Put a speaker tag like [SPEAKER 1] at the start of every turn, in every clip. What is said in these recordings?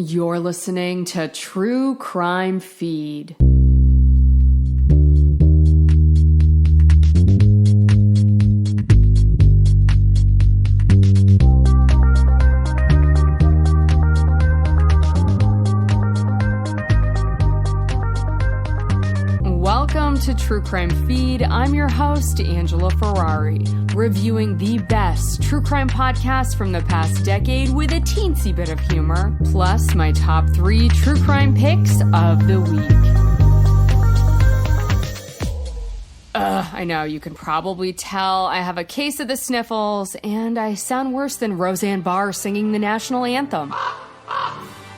[SPEAKER 1] You're listening to True Crime Feed. Welcome to True Crime Feed. I'm your host, Angela Ferrari, reviewing the best true crime podcasts from the past decade with a teensy bit of humor, plus my top 3 true crime picks of the week. I know, you can probably tell I have a case of the sniffles, and I sound worse than Roseanne Barr singing the national anthem.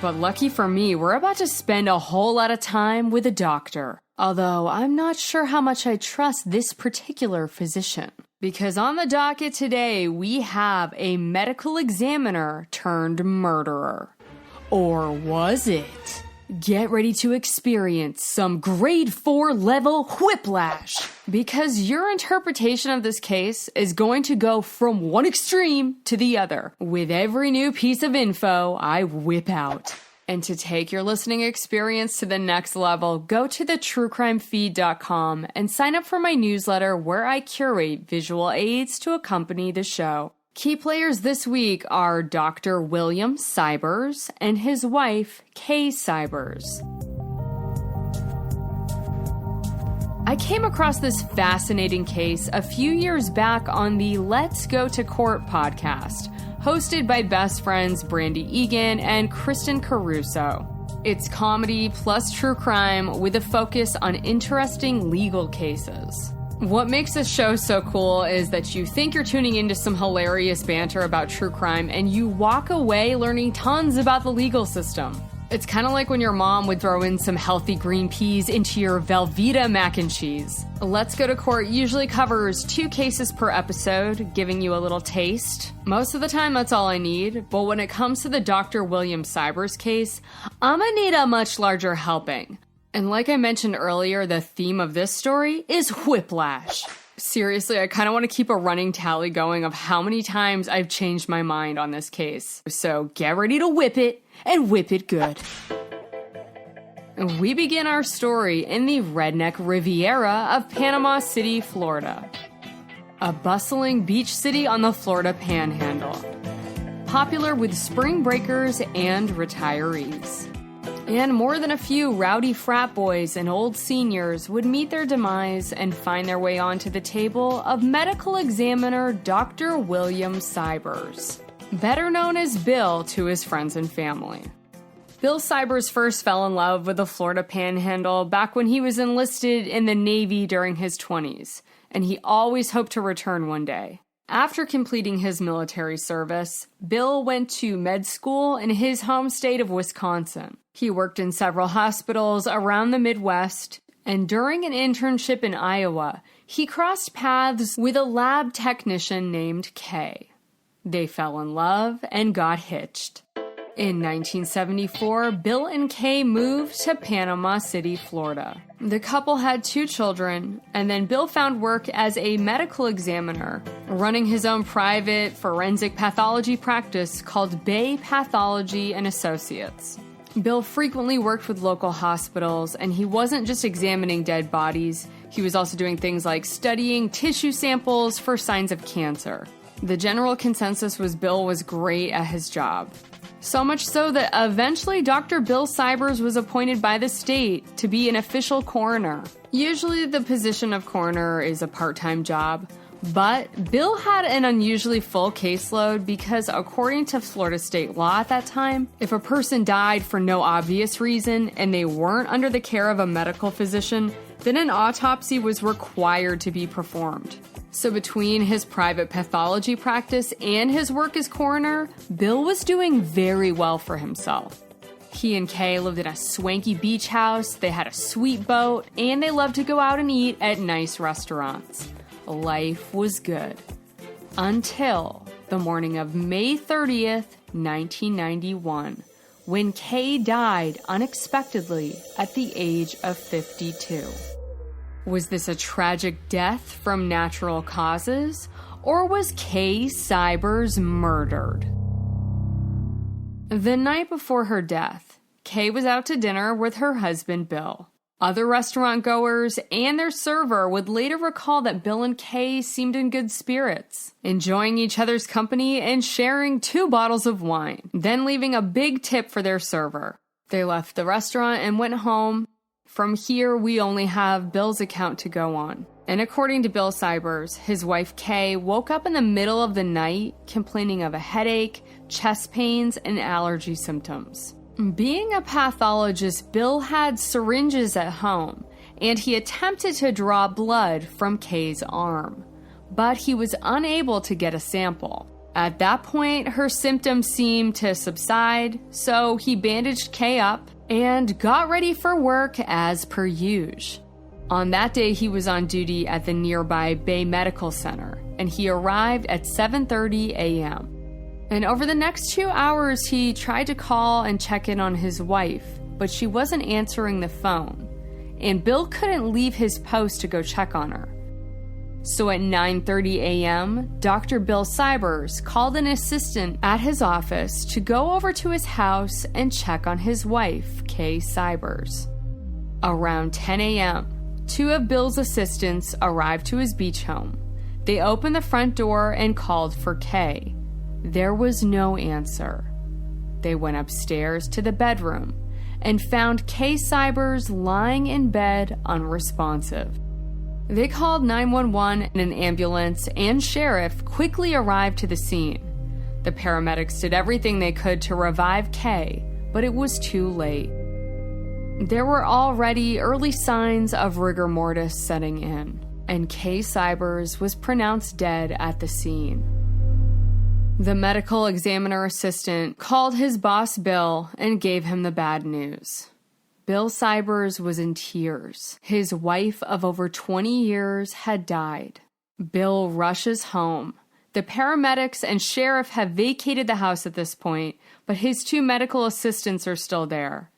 [SPEAKER 1] But lucky for me, we're about to spend a whole lot of time with a doctor. Although I'm not sure how much I trust this particular physician. Because on the docket today, we have a medical examiner turned murderer. Or was it? Get ready to experience some grade 4 level whiplash. Because your interpretation of this case is going to go from one extreme to the other with every new piece of info I whip out. And to take your listening experience to the next level, go to thetruecrimefeed.com and sign up for my newsletter where I curate visual aids to accompany the show. Key players this week are Doctor William Sybers and his wife, Kay Sybers. I came across this fascinating case a few years back on the Let's Go to Court podcast, hosted by best friends Brandy Egan and Kristen Caruso. It's comedy plus true crime with a focus on interesting legal cases. What makes this show so cool is that you think you're tuning into some hilarious banter about true crime and you walk away learning tons about the legal system. It's kind of like when your mom would throw in some healthy green peas into your Velveeta mac and cheese. Let's Go to Court usually covers 2 cases per episode, giving you a little taste. Most of the time, that's all I need. But when it comes to the Doctor William Sybers case, I'm gonna need a much larger helping. And like I mentioned earlier, the theme of this story is whiplash. Seriously, I kind of want to keep a running tally going of how many times I've changed my mind on this case. So get ready to whip it, and whip it good. We begin our story in the redneck Riviera of Panama City, Florida. A bustling beach city on the Florida Panhandle. Popular with spring breakers and retirees. And more than a few rowdy frat boys and old seniors would meet their demise and find their way onto the table of medical examiner Dr. William Sybers, better known as Bill to his friends and family. Bill Sybers first fell in love with the Florida Panhandle back when he was enlisted in the Navy during his 20s, and he always hoped to return one day. After completing his military service, Bill went to med school in his home state of Wisconsin. He worked in several hospitals around the Midwest, and during an internship in Iowa, he crossed paths with a lab technician named Kay. They fell in love and got hitched. In 1974, Bill and Kay moved to Panama City, Florida. The couple had 2 children, and then Bill found work as a medical examiner, running his own private forensic pathology practice called Bay Pathology and Associates. Bill frequently worked with local hospitals, and he wasn't just examining dead bodies, he was also doing things like studying tissue samples for signs of cancer. The general consensus was Bill was great at his job. So much so that eventually Dr. Bill Sybers was appointed by the state to be an official coroner. Usually the position of coroner is a part-time job, but Bill had an unusually full caseload because according to Florida state law at that time, if a person died for no obvious reason and they weren't under the care of a medical physician, then an autopsy was required to be performed. So between his private pathology practice and his work as coroner, Bill was doing very well for himself. He and Kay lived in a swanky beach house, they had a sweet boat, and they loved to go out and eat at nice restaurants. Life was good. Until the morning of May 30th, 1991, when Kay died unexpectedly at the age of 52. Was this a tragic death from natural causes, or was Kay Sybers murdered? The night before her death, Kay was out to dinner with her husband, Bill. Other restaurant goers and their server would later recall that Bill and Kay seemed in good spirits, enjoying each other's company and sharing 2 bottles of wine, then leaving a big tip for their server. They left the restaurant and went home. From here, we only have Bill's account to go on. And according to Bill Sybers, his wife Kay woke up in the middle of the night complaining of a headache, chest pains, and allergy symptoms. Being a pathologist, Bill had syringes at home, and he attempted to draw blood from Kay's arm, but he was unable to get a sample. At that point, her symptoms seemed to subside, so he bandaged Kay up and got ready for work as per usual. On that day, he was on duty at the nearby Bay Medical Center, and he arrived at 7:30 a.m. And over the next 2 hours, he tried to call and check in on his wife, but she wasn't answering the phone, and Bill couldn't leave his post to go check on her. So at 9:30 a.m., Dr. Bill Sybers called an assistant at his office to go over to his house and check on his wife, Kay Sybers. Around 10 a.m., 2 of Bill's assistants arrived to his beach home. They opened the front door and called for Kay. There was no answer. They went upstairs to the bedroom and found Kay Sybers lying in bed unresponsive. They called 911 and an ambulance and sheriff quickly arrived to the scene. The paramedics did everything they could to revive Kay, but it was too late. There were already early signs of rigor mortis setting in, and Kay Sybers was pronounced dead at the scene. The medical examiner assistant called his boss Bill and gave him the bad news. Bill Sybers was in tears. His wife of over 20 years had died. Bill rushes home. The paramedics and sheriff have vacated the house at this point, but his 2 medical assistants are still there.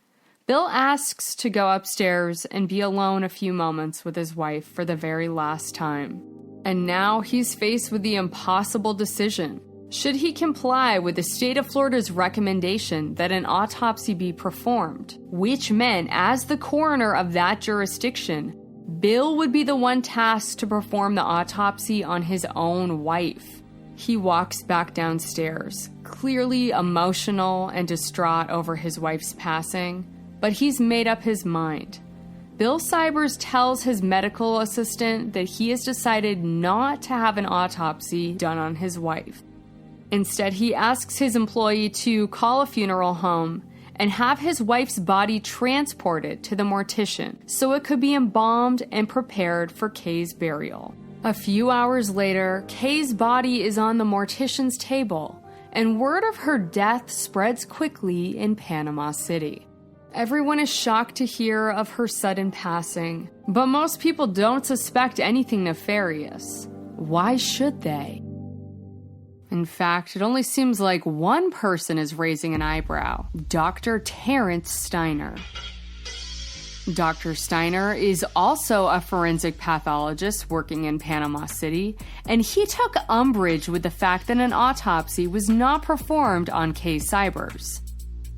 [SPEAKER 1] Bill asks to go upstairs and be alone a few moments with his wife for the very last time. And now he's faced with the impossible decision. Should he comply with the state of Florida's recommendation that an autopsy be performed, which meant, as the coroner of that jurisdiction, Bill would be the one tasked to perform the autopsy on his own wife? He walks back downstairs, clearly emotional and distraught over his wife's passing, but he's made up his mind. Bill Sybers tells his medical assistant that he has decided not to have an autopsy done on his wife. Instead, he asks his employee to call a funeral home and have his wife's body transported to the mortician so it could be embalmed and prepared for Kay's burial. A few hours later, Kay's body is on the mortician's table, and word of her death spreads quickly in Panama City. Everyone is shocked to hear of her sudden passing, but most people don't suspect anything nefarious. Why should they? In fact, it only seems like one person is raising an eyebrow: Dr. Terrence Steiner. Dr. Steiner is also a forensic pathologist working in Panama City, and he took umbrage with the fact that an autopsy was not performed on Kay Sybers.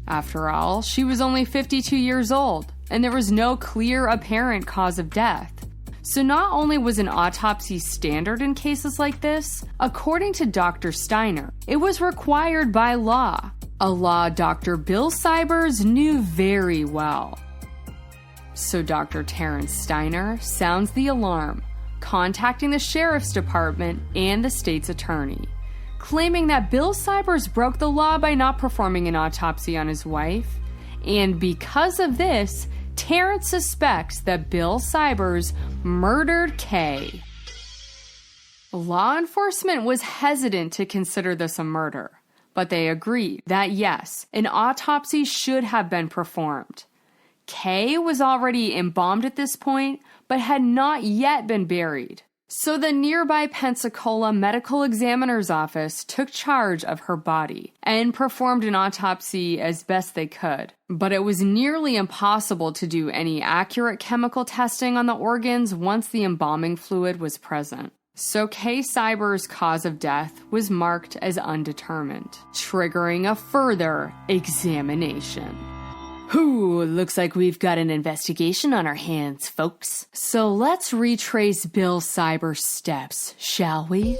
[SPEAKER 1] After all, she was only 52 years old, and there was no clear apparent cause of death. So not only was an autopsy standard in cases like this, according to Dr. Steiner, it was required by law, a law Dr. Bill Sybers knew very well. So Dr. Terrence Steiner sounds the alarm, contacting the sheriff's department and the state's attorney, claiming that Bill Sybers broke the law by not performing an autopsy on his wife, and because of this, Terrence suspects that Bill Sybers murdered Kay. Law enforcement was hesitant to consider this a murder, but they agreed that yes, an autopsy should have been performed. Kay was already embalmed at this point, but had not yet been buried. So the nearby Pensacola Medical Examiner's Office took charge of her body and performed an autopsy as best they could. But it was nearly impossible to do any accurate chemical testing on the organs once the embalming fluid was present. So Kay Sybers' cause of death was marked as undetermined, triggering a further examination. Looks like we've got an investigation on our hands, folks. So let's retrace Bill Sybers' steps, shall we?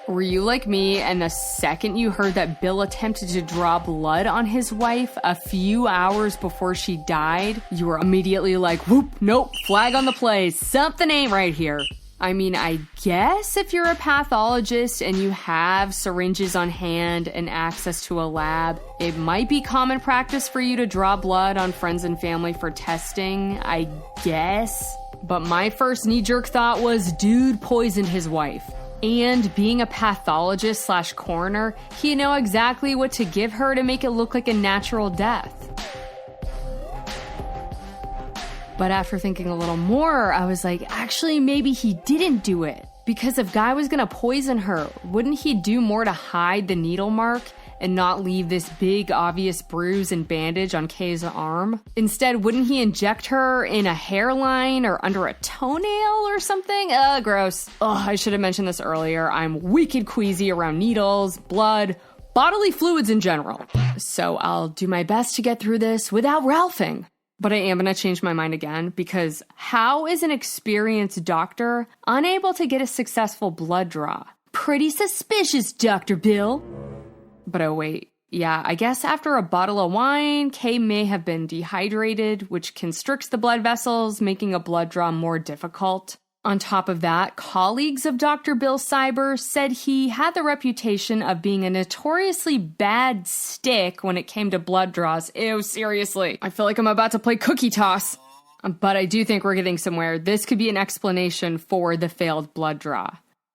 [SPEAKER 1] Were you like me, and the second you heard that Bill attempted to draw blood on his wife a few hours before she died, you were immediately like, whoop, nope, flag on the play, something ain't right here. I mean, I guess if you're a pathologist and you have syringes on hand and access to a lab, it might be common practice for you to draw blood on friends and family for testing, I guess. But my first knee-jerk thought was, dude poisoned his wife. And being a pathologist / coroner, he'd know exactly what to give her to make it look like a natural death. But after thinking a little more, I was like, actually, maybe he didn't do it. Because if Guy was gonna poison her, wouldn't he do more to hide the needle mark and not leave this big, obvious bruise and bandage on Kay's arm? Instead, wouldn't he inject her in a hairline or under a toenail or something? Gross. I should have mentioned this earlier. I'm wicked queasy around needles, blood, bodily fluids in general. So I'll do my best to get through this without Ralphing. But I am going to change my mind again, because how is an experienced doctor unable to get a successful blood draw? Pretty suspicious, Dr. Bill. But oh wait, yeah, I guess after a bottle of wine, Kay may have been dehydrated, which constricts the blood vessels, making a blood draw more difficult. On top of that, colleagues of Dr. Bill Sybers said he had the reputation of being a notoriously bad stick when it came to blood draws. Ew, seriously. I feel like I'm about to play cookie toss. But I do think we're getting somewhere. This could be an explanation for the failed blood draw.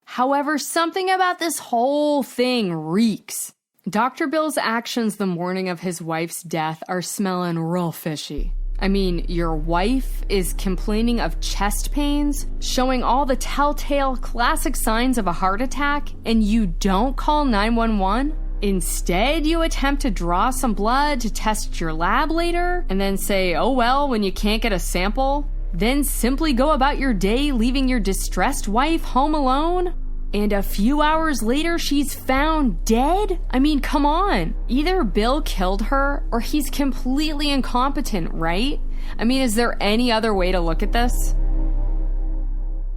[SPEAKER 1] However, something about this whole thing reeks. Dr. Bill's actions the morning of his wife's death are smelling real fishy. I mean, your wife is complaining of chest pains, showing all the telltale classic signs of a heart attack, and you don't call 911? Instead, you attempt to draw some blood to test your lab later, and then say, oh well, when you can't get a sample? Then simply go about your day leaving your distressed wife home alone? And a few hours later, she's found dead? I mean, come on. Either Bill killed her or he's completely incompetent, right? I mean, is there any other way to look at this?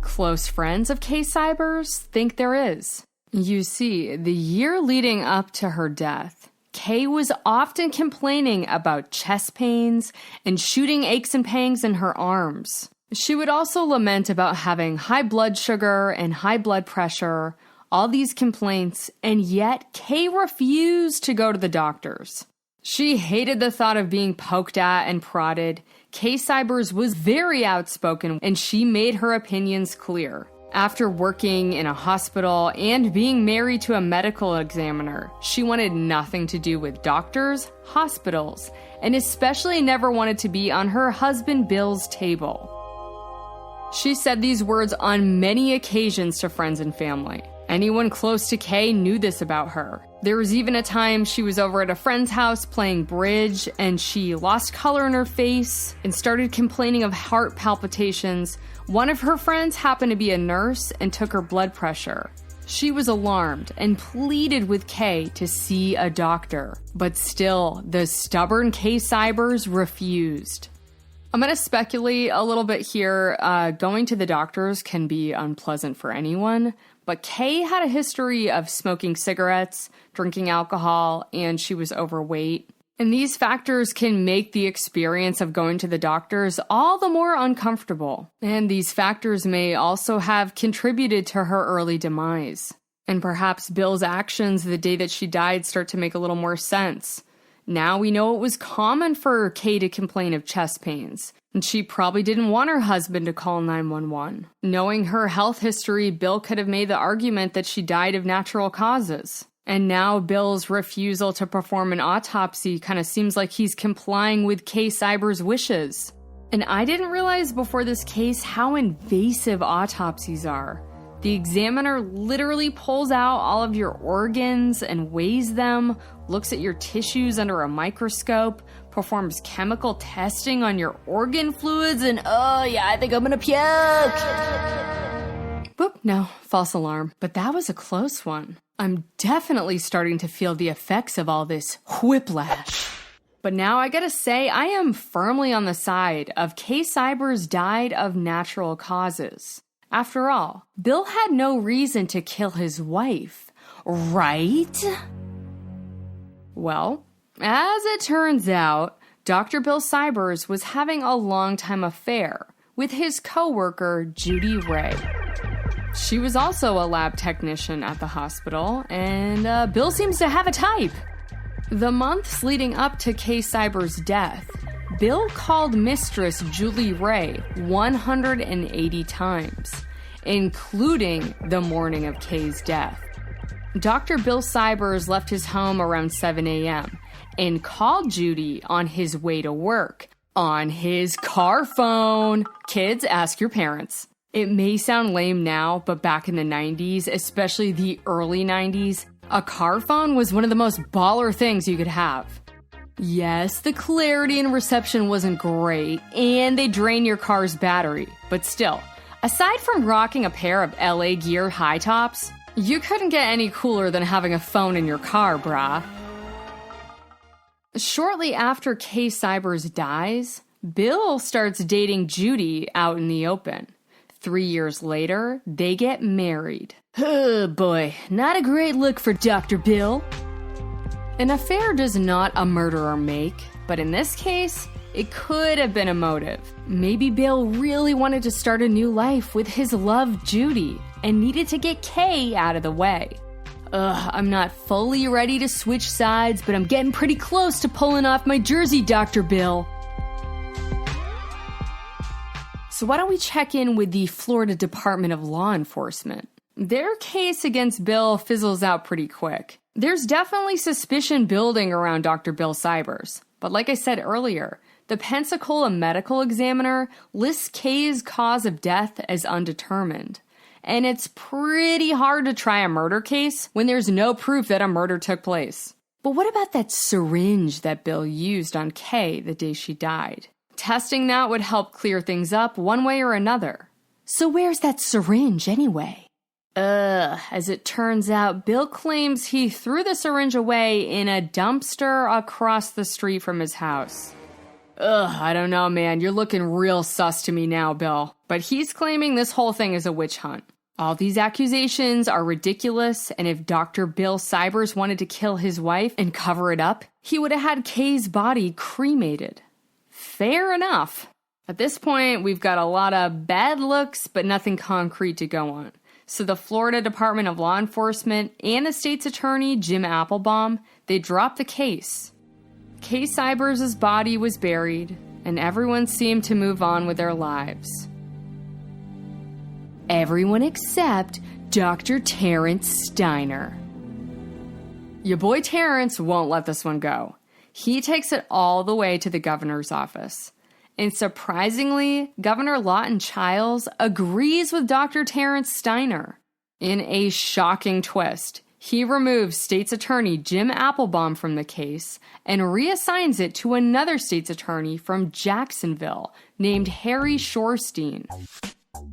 [SPEAKER 1] Close friends of Kay Sybers think there is. You see, the year leading up to her death, Kay was often complaining about chest pains and shooting aches and pangs in her arms. She would also lament about having high blood sugar and high blood pressure, all these complaints, and yet Kay refused to go to the doctors. She hated the thought of being poked at and prodded. Kay Sybers was very outspoken, and she made her opinions clear. After working in a hospital and being married to a medical examiner, she wanted nothing to do with doctors, hospitals, and especially never wanted to be on her husband Bill's table. She said these words on many occasions to friends and family. Anyone close to Kay knew this about her. There was even a time she was over at a friend's house playing bridge, and she lost color in her face and started complaining of heart palpitations. One of her friends happened to be a nurse and took her blood pressure. She was alarmed and pleaded with Kay to see a doctor. But still, the stubborn Kay Sybers refused. I'm going to speculate a little bit here. Going to the doctors can be unpleasant for anyone, but Kay had a history of smoking cigarettes, drinking alcohol, and she was overweight. And these factors can make the experience of going to the doctors all the more uncomfortable. And these factors may also have contributed to her early demise. And perhaps Bill's actions the day that she died start to make a little more sense. Now we know it was common for Kay to complain of chest pains, and she probably didn't want her husband to call 911. Knowing her health history, Bill could have made the argument that she died of natural causes. And now Bill's refusal to perform an autopsy kind of seems like he's complying with Kay Sybers' wishes. And I didn't realize before this case how invasive autopsies are. The examiner literally pulls out all of your organs and weighs them, looks at your tissues under a microscope, performs chemical testing on your organ fluids, and oh yeah, I think I'm gonna puke! Boop, no, false alarm. But that was a close one. I'm definitely starting to feel the effects of all this whiplash. But now I gotta say, I am firmly on the side of Kay Sybers died of natural causes. After all, Bill had no reason to kill his wife, right? Well, as it turns out, Dr. Bill Sybers was having a long-time affair with his co-worker, Judy Ray. She was also a lab technician at the hospital, and Bill seems to have a type. The months leading up to Kay Sybers' death, Bill called Mistress Julie Ray 180 times, including the morning of Kay's death. Dr. Bill Sybers left his home around 7 a.m. and called Judy on his way to work on his car phone. Kids, ask your parents. It may sound lame now, but back in the 90s, especially the early 90s, a car phone was one of the most baller things you could have. Yes, the clarity and reception wasn't great, and they drain your car's battery, but still, aside from rocking a pair of LA Gear high tops, you couldn't get any cooler than having a phone in your car, brah. Shortly after Kay Sybers dies, Bill starts dating Judy out in the open. 3 years later, they get married. Oh boy, not a great look for Dr. Bill. An affair does not a murderer make, but in this case, it could have been a motive. Maybe Bill really wanted to start a new life with his love, Judy, and needed to get Kay out of the way. I'm not fully ready to switch sides, but I'm getting pretty close to pulling off my jersey, Dr. Bill. So why don't we check in with the Florida Department of Law Enforcement? Their case against Bill fizzles out pretty quick. There's definitely suspicion building around Dr. Bill Sybers, but like I said earlier, the Pensacola Medical Examiner lists Kay's cause of death as undetermined. And it's pretty hard to try a murder case when there's no proof that a murder took place. But what about that syringe that Bill used on Kay the day she died? Testing that would help clear things up one way or another. So where's that syringe anyway? As it turns out, Bill claims he threw the syringe away in a dumpster across the street from his house. I don't know, man. You're looking real sus to me now, Bill. But he's claiming this whole thing is a witch hunt. All these accusations are ridiculous, and if Dr. Bill Sybers wanted to kill his wife and cover it up, he would have had Kay's body cremated. Fair enough. At this point, we've got a lot of bad looks, but nothing concrete to go on. So the Florida Department of Law Enforcement and the state's attorney, Jim Applebaum, they dropped the case. Kay Sybers' body was buried, and everyone seemed to move on with their lives. Everyone except Dr. Terrence Steiner. Your boy Terrence won't let this one go. He takes it all the way to the governor's office. And surprisingly, Governor Lawton Chiles agrees with Dr. Terrence Steiner. In a shocking twist, he removes state's attorney Jim Applebaum from the case and reassigns it to another state's attorney from Jacksonville named Harry Shorstein.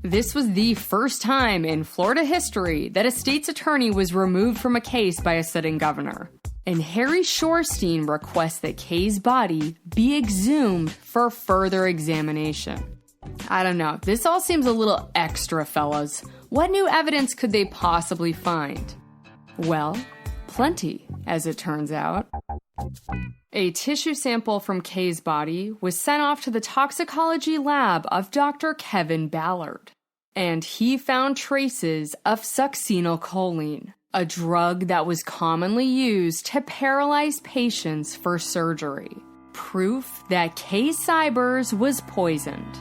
[SPEAKER 1] This was the first time in Florida history that a state's attorney was removed from a case by a sitting governor. And Harry Shorstein requests that Kay's body be exhumed for further examination. I don't know, this all seems a little extra, fellas. What new evidence could they possibly find? Well, plenty, as it turns out. A tissue sample from Kay's body was sent off to the toxicology lab of Dr. Kevin Ballard, and he found traces of succinylcholine, a drug that was commonly used to paralyze patients for surgery. Proof that Kay Sybers was poisoned.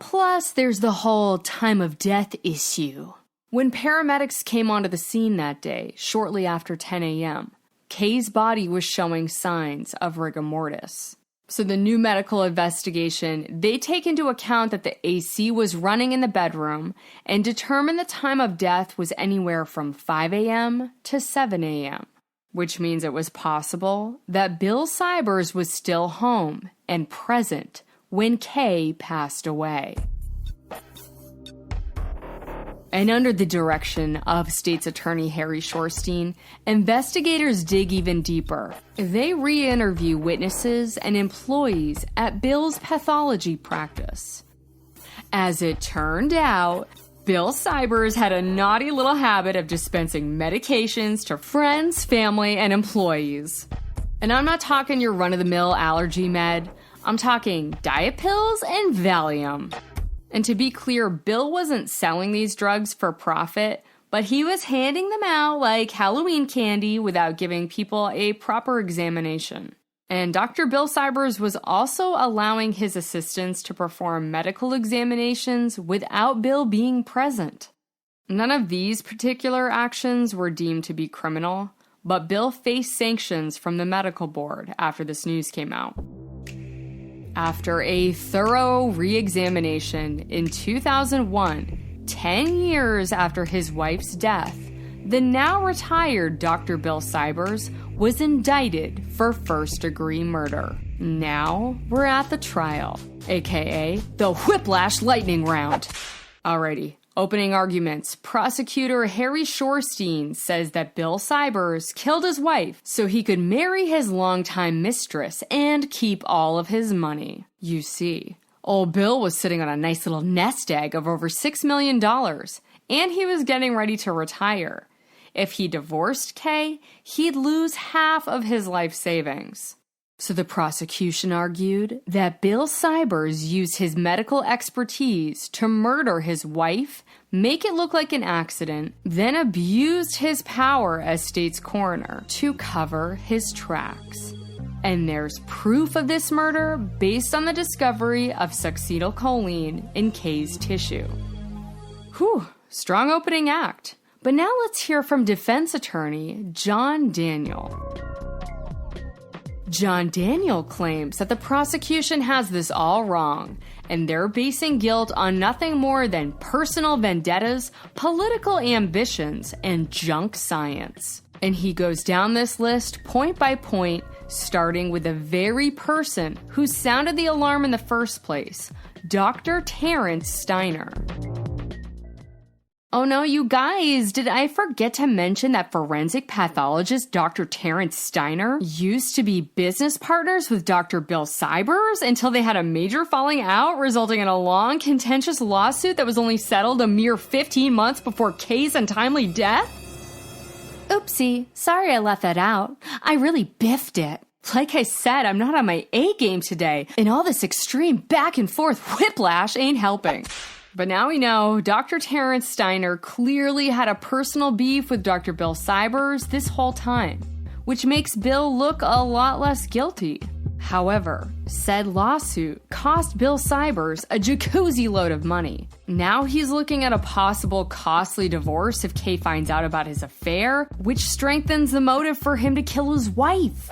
[SPEAKER 1] Plus, there's the whole time of death issue. When paramedics came onto the scene that day, shortly after 10 a.m., Kay's body was showing signs of rigor mortis. So the new medical investigation, they take into account that the AC was running in the bedroom and determine the time of death was anywhere from 5 a.m. to 7 a.m., which means it was possible that Bill Sybers was still home and present when Kay passed away. And under the direction of State's Attorney Harry Shorstein, investigators dig even deeper. They re-interview witnesses and employees at Bill's pathology practice. As it turned out, Bill Sybers had a naughty little habit of dispensing medications to friends, family, and employees. And I'm not talking your run-of-the-mill allergy med. I'm talking diet pills and Valium. And to be clear, Bill wasn't selling these drugs for profit, but he was handing them out like Halloween candy without giving people a proper examination. And Dr. Bill Sybers was also allowing his assistants to perform medical examinations without Bill being present. None of these particular actions were deemed to be criminal, but Bill faced sanctions from the medical board after this news came out. After a thorough re-examination in 2001, 10 years after his wife's death, the now retired Dr. Bill Sybers was indicted for first-degree murder. Now we're at the trial, aka the Whiplash lightning round. Alrighty, opening arguments. Prosecutor Harry Shorstein says that Bill Sybers killed his wife so he could marry his longtime mistress and keep all of his money. You see, old Bill was sitting on a nice little nest egg of over $6 million, and he was getting ready to retire. If he divorced Kay, he'd lose half of his life savings. So the prosecution argued that Bill Sybers used his medical expertise to murder his wife, make it look like an accident, then abused his power as state's coroner to cover his tracks. And there's proof of this murder based on the discovery of succinylcholine in Kay's tissue. Whew, strong opening act. But now let's hear from defense attorney John Daniel. John Daniel claims that the prosecution has this all wrong, and they're basing guilt on nothing more than personal vendettas, political ambitions, and junk science. And he goes down this list point by point, starting with the very person who sounded the alarm in the first place, Dr. Terrence Steiner. Oh no, you guys, did I forget to mention that forensic pathologist Dr. Terrence Steiner used to be business partners with Dr. Bill Sybers until they had a major falling out, resulting in a long, contentious lawsuit that was only settled a mere 15 months before Kay's untimely death? Oopsie, sorry I left that out. I really biffed it. Like I said, I'm not on my A game today, and all this extreme back and forth whiplash ain't helping. But now we know Dr. Terrence Steiner clearly had a personal beef with Dr. Bill Sybers this whole time, which makes Bill look a lot less guilty. However, said lawsuit cost Bill Sybers a jacuzzi load of money. Now he's looking at a possible costly divorce if Kay finds out about his affair, which strengthens the motive for him to kill his wife.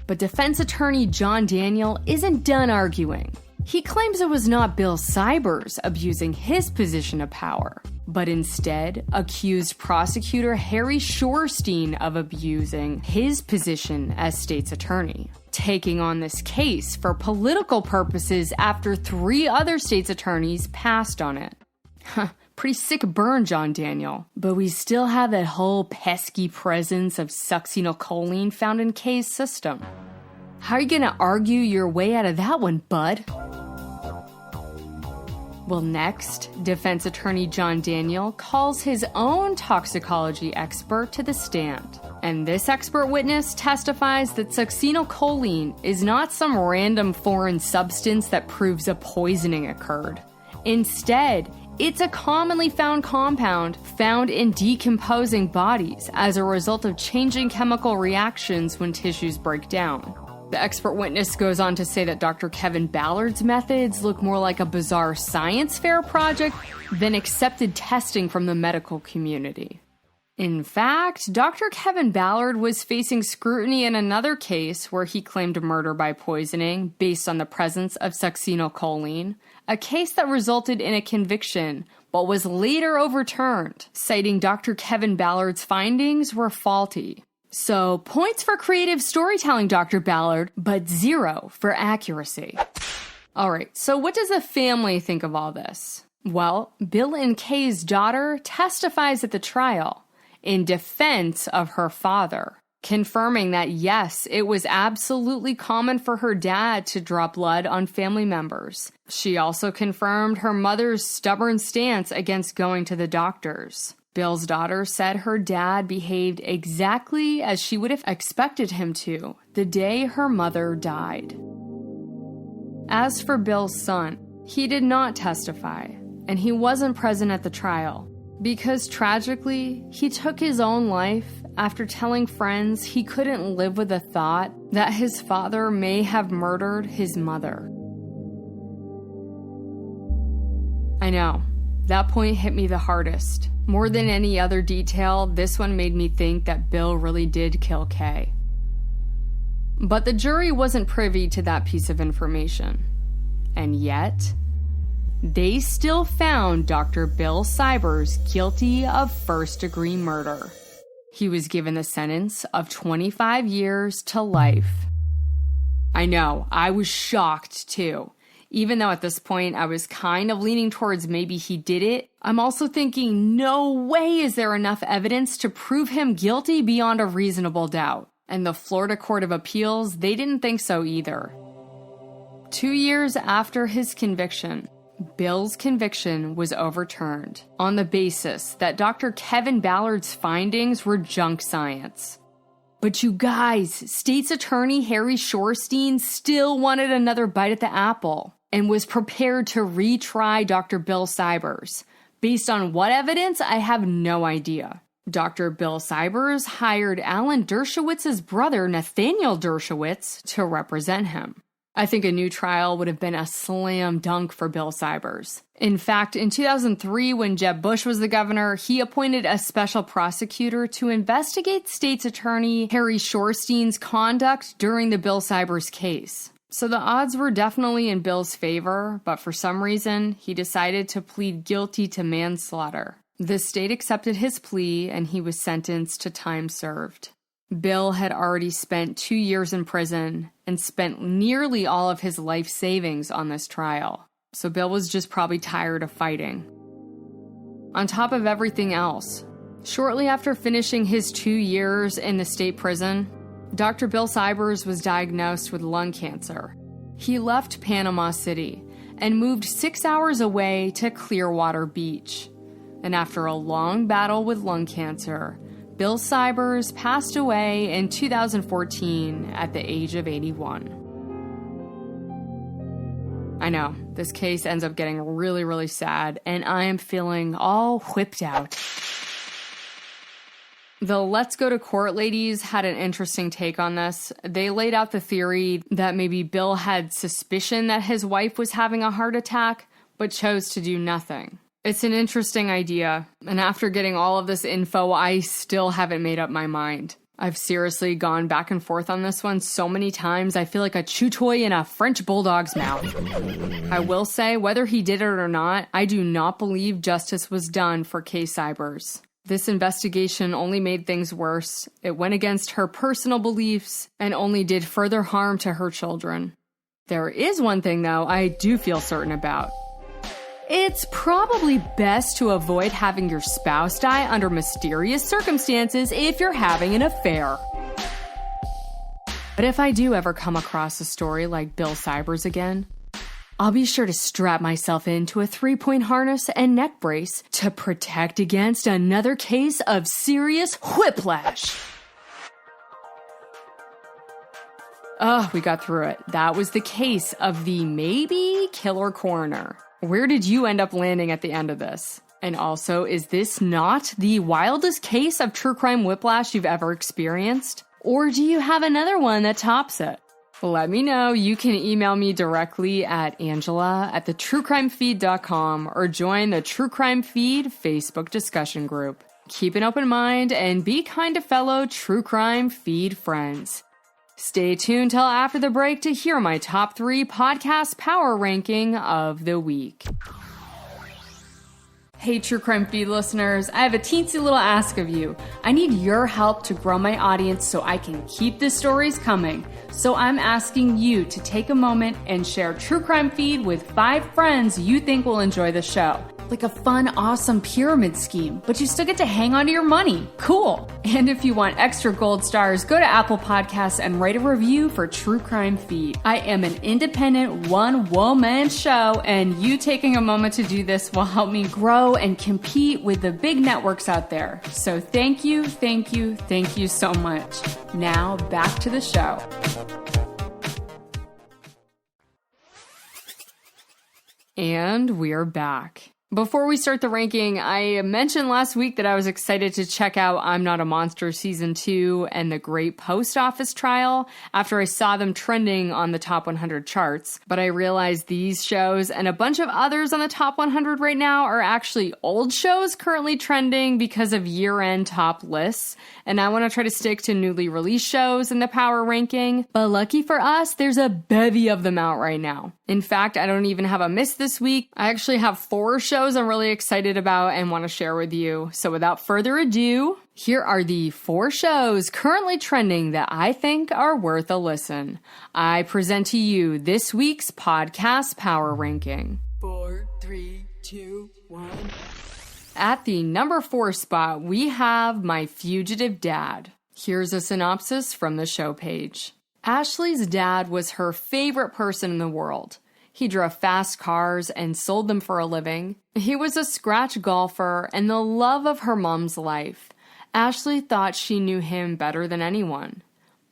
[SPEAKER 1] But defense attorney John Daniel isn't done arguing. He claims it was not Bill Sybers abusing his position of power, but instead accused prosecutor Harry Shorstein of abusing his position as state's attorney, taking on this case for political purposes after 3 other state's attorneys passed on it. Pretty sick burn, John Daniel. But we still have that whole pesky presence of succinylcholine found in Kay's system. How are you gonna argue your way out of that one, bud? Well, next, defense attorney John Daniel calls his own toxicology expert to the stand. And this expert witness testifies that succinylcholine is not some random foreign substance that proves a poisoning occurred. Instead, it's a commonly found compound found in decomposing bodies as a result of changing chemical reactions when tissues break down. The expert witness goes on to say that Dr. Kevin Ballard's methods look more like a bizarre science fair project than accepted testing from the medical community. In fact, Dr. Kevin Ballard was facing scrutiny in another case where he claimed murder by poisoning based on the presence of succinylcholine, a case that resulted in a conviction but was later overturned, citing Dr. Kevin Ballard's findings were faulty. So, points for creative storytelling, Dr. Ballard, but 0 for accuracy. Alright, so what does the family think of all this? Well, Bill and Kay's daughter testifies at the trial in defense of her father, confirming that yes, it was absolutely common for her dad to draw blood on family members. She also confirmed her mother's stubborn stance against going to the doctors. Bill's daughter said her dad behaved exactly as she would have expected him to the day her mother died. As for Bill's son, he did not testify, and he wasn't present at the trial because tragically, he took his own life after telling friends he couldn't live with the thought that his father may have murdered his mother. I know, that point hit me the hardest. More than any other detail, this one made me think that Bill really did kill Kay. But the jury wasn't privy to that piece of information. And yet, they still found Dr. Bill Sybers guilty of first-degree murder. He was given the sentence of 25 years to life. I know, I was shocked too. Even though at this point I was kind of leaning towards maybe he did it, I'm also thinking, no way is there enough evidence to prove him guilty beyond a reasonable doubt. And the Florida Court of Appeals, they didn't think so either. 2 years after his conviction, Bill's conviction was overturned on the basis that Dr. Kevin Ballard's findings were junk science. But you guys, State's Attorney Harry Shorstein still wanted another bite at the apple and was prepared to retry Dr. Bill Sybers. Based on what evidence, I have no idea. Dr. Bill Sybers hired Alan Dershowitz's brother, Nathaniel Dershowitz, to represent him. I think a new trial would have been a slam dunk for Bill Sybers. In fact, in 2003, when Jeb Bush was the governor, he appointed a special prosecutor to investigate State's Attorney Harry Shorstein's conduct during the Bill Sybers case. So the odds were definitely in Bill's favor, but for some reason, he decided to plead guilty to manslaughter. The state accepted his plea, and he was sentenced to time served. Bill had already spent 2 years in prison and spent nearly all of his life savings on this trial. So Bill was just probably tired of fighting. On top of everything else, shortly after finishing his 2 years in the state prison, Dr. Bill Sybers was diagnosed with lung cancer. He left Panama City and moved 6 hours away to Clearwater Beach. And after a long battle with lung cancer, Bill Sybers passed away in 2014 at the age of 81. I know, this case ends up getting really, really sad, and I am feeling all whipped out. The Let's Go to Court ladies had an interesting take on this. They laid out the theory that maybe Bill had suspicion that his wife was having a heart attack, but chose to do nothing. It's an interesting idea, and after getting all of this info, I still haven't made up my mind. I've seriously gone back and forth on this one so many times, I feel like a chew toy in a French bulldog's mouth. I will say, whether he did it or not, I do not believe justice was done for Kay Sybers. This investigation only made things worse. It went against her personal beliefs and only did further harm to her children. There is one thing, though, I do feel certain about. It's probably best to avoid having your spouse die under mysterious circumstances if you're having an affair. But if I do ever come across a story like Bill Sybers again, I'll be sure to strap myself into a 3-point harness and neck brace to protect against another case of serious whiplash. Oh, we got through it. That was the case of the maybe killer coroner. Where did you end up landing at the end of this? And also, is this not the wildest case of true crime whiplash you've ever experienced? Or do you have another one that tops it? Let me know. You can email me directly at angela@thetruecrimefeed.com or join the True Crime Feed Facebook discussion group. Keep an open mind and be kind to fellow True Crime Feed friends. Stay tuned till after the break to hear my top 3 podcast power ranking of the week. Hey, True Crime Feed listeners, I have a teensy little ask of you. I need your help to grow my audience so I can keep the stories coming. So I'm asking you to take a moment and share True Crime Feed with 5 friends you think will enjoy the show.
[SPEAKER 2] Like a fun, awesome pyramid scheme, but you still get to hang on to your money. Cool. And if you want extra gold stars, go to Apple Podcasts and write a review for True Crime Feed. I am an independent one-woman show, and you taking a moment to do this will help me grow and compete with the big networks out there. So thank you so much. Now back to the show.
[SPEAKER 1] And we're back. Before we start the ranking, I mentioned last week that I was excited to check out I'm Not a Monster Season 2 and The Great Post Office Trial after I saw them trending on the top 100 charts. But I realized these shows and a bunch of others on the top 100 right now are actually old shows currently trending because of year-end top lists. And I want to try to stick to newly released shows in the power ranking. But lucky for us, there's a bevy of them out right now. In fact, I don't even have a miss this week. I actually have 4 shows I'm really excited about and want to share with you. So without further ado, here are the 4 shows currently trending that I think are worth a listen. I present to you this week's podcast power ranking.
[SPEAKER 3] 4, 3, 2, 1.
[SPEAKER 1] At the number 4 spot, we have My Fugitive Dad. Here's a synopsis from the show page. Ashley's dad was her favorite person in the world. He drove fast cars and sold them for a living. He was a scratch golfer and the love of her mom's life. Ashley thought she knew him better than anyone.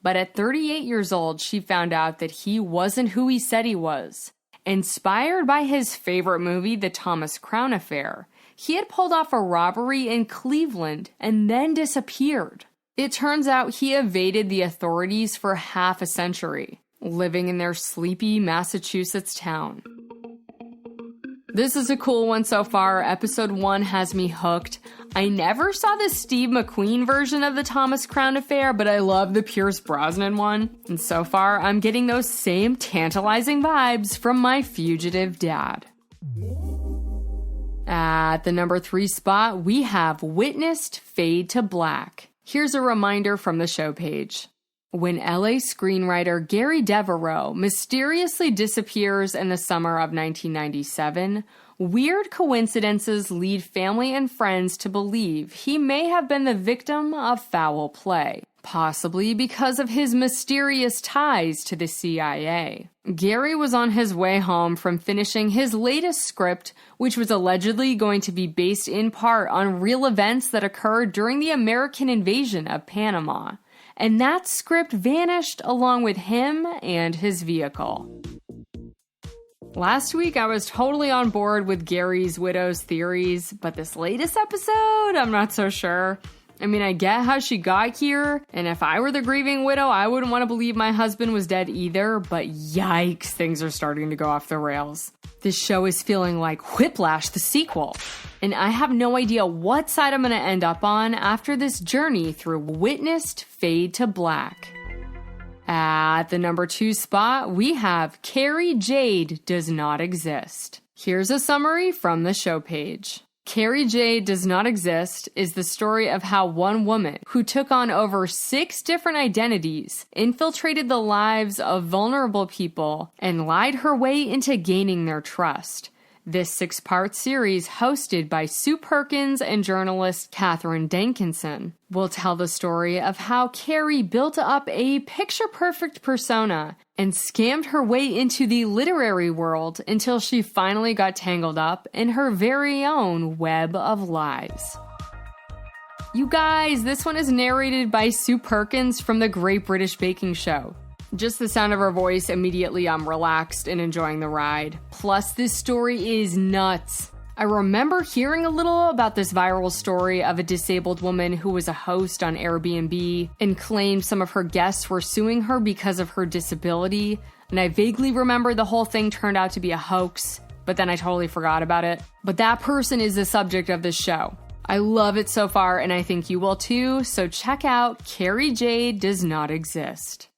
[SPEAKER 1] But at 38 years old, she found out that he wasn't who he said he was. Inspired by his favorite movie, The Thomas Crown Affair, he had pulled off a robbery in Cleveland and then disappeared. It turns out he evaded the authorities for half a century, living in their sleepy Massachusetts town. This is a cool one so far. Episode 1 has me hooked. I never saw the Steve McQueen version of the Thomas Crown Affair, but I love the Pierce Brosnan one. And so far, I'm getting those same tantalizing vibes from My Fugitive Dad. At the number 3 spot, we have Witnessed Fade to Black. Here's a reminder from the show page. When LA screenwriter Gary Devereaux mysteriously disappears in the summer of 1997, weird coincidences lead family and friends to believe he may have been the victim of foul play, possibly because of his mysterious ties to the CIA. Gary was on his way home from finishing his latest script, which was allegedly going to be based in part on real events that occurred during the American invasion of Panama. And that script vanished along with him and his vehicle. Last week, I was totally on board with Gary's widow's theories, but this latest episode, I'm not so sure. I mean, I get how she got here, and if I were the grieving widow, I wouldn't want to believe my husband was dead either, but yikes, things are starting to go off the rails. This show is feeling like Whiplash, the sequel, and I have no idea what side I'm going to end up on after this journey through Witnessed Fade to Black. At the number 2 spot, we have Carrie Jade Does Not Exist. Here's a summary from the show page. Carrie Jade Does Not Exist is the story of how one woman who took on over 6 different identities infiltrated the lives of vulnerable people and lied her way into gaining their trust. This 6-part series, hosted by Sue Perkins and journalist Katherine Dankinson, will tell the story of how Carrie built up a picture-perfect persona and scammed her way into the literary world until she finally got tangled up in her very own web of lies. You guys, this one is narrated by Sue Perkins from the Great British Baking Show. Just the sound of her voice, immediately I'm relaxed and enjoying the ride. Plus, this story is nuts. I remember hearing a little about this viral story of a disabled woman who was a host on Airbnb and claimed some of her guests were suing her because of her disability, and I vaguely remember the whole thing turned out to be a hoax, but then I totally forgot about it. But that person is the subject of this show. I love it so far, and I think you will too, so check out Carrie Jade Does Not Exist.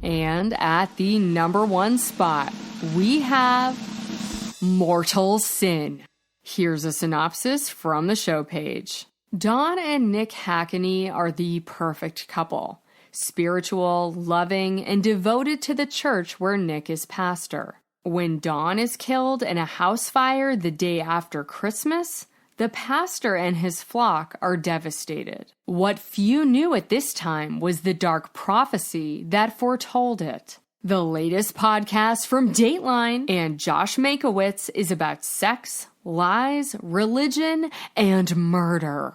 [SPEAKER 1] And at the number 1 spot, we have Mortal Sin. Here's a synopsis from the show page. Dawn and Nick Hackney are the perfect couple. Spiritual, loving, and devoted to the church where Nick is pastor. When Dawn is killed in a house fire the day after Christmas, the pastor and his flock are devastated. What few knew at this time was the dark prophecy that foretold it. The latest podcast from Dateline and Josh Mankiewicz is about sex, lies, religion, and murder.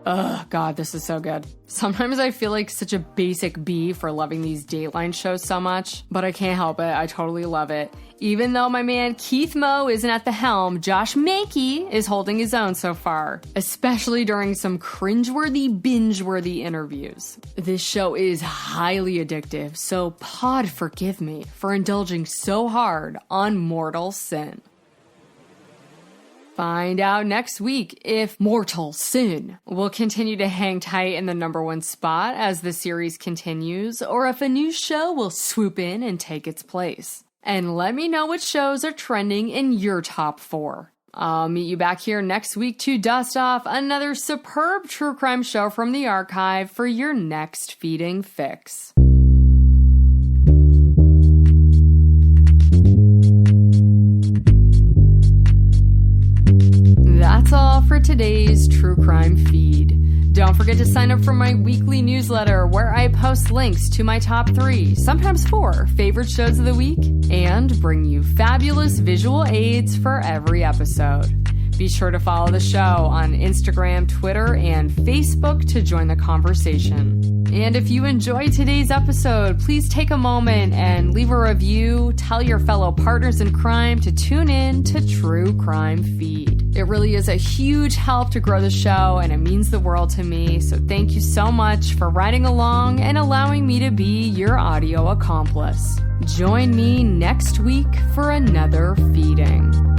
[SPEAKER 1] Ugh, God, this is so good. Sometimes I feel like such a basic bee for loving these Dateline shows so much, but I can't help it. I totally love it. Even though my man Keith Moe isn't at the helm, Josh Mankey is holding his own so far, especially during some cringeworthy, binge-worthy interviews. This show is highly addictive, so pod forgive me for indulging so hard on mortal sin. Find out next week if Mortal Sin will continue to hang tight in the #1 spot as the series continues, or if a new show will swoop in and take its place. And let me know which shows are trending in your top 4. I'll meet you back here next week to dust off another superb true crime show from the archive for your next feeding fix. That's all for today's True Crime Feed. Don't forget to sign up for my weekly newsletter where I post links to my top 3, sometimes 4, favorite shows of the week and bring you fabulous visual aids for every episode. Be sure to follow the show on Instagram, Twitter, and Facebook to join the conversation. And if you enjoyed today's episode, please take a moment and leave a review. Tell your fellow partners in crime to tune in to True Crime Feed. It really is a huge help to grow the show, and it means the world to me. So thank you so much for riding along and allowing me to be your audio accomplice. Join me next week for another feeding.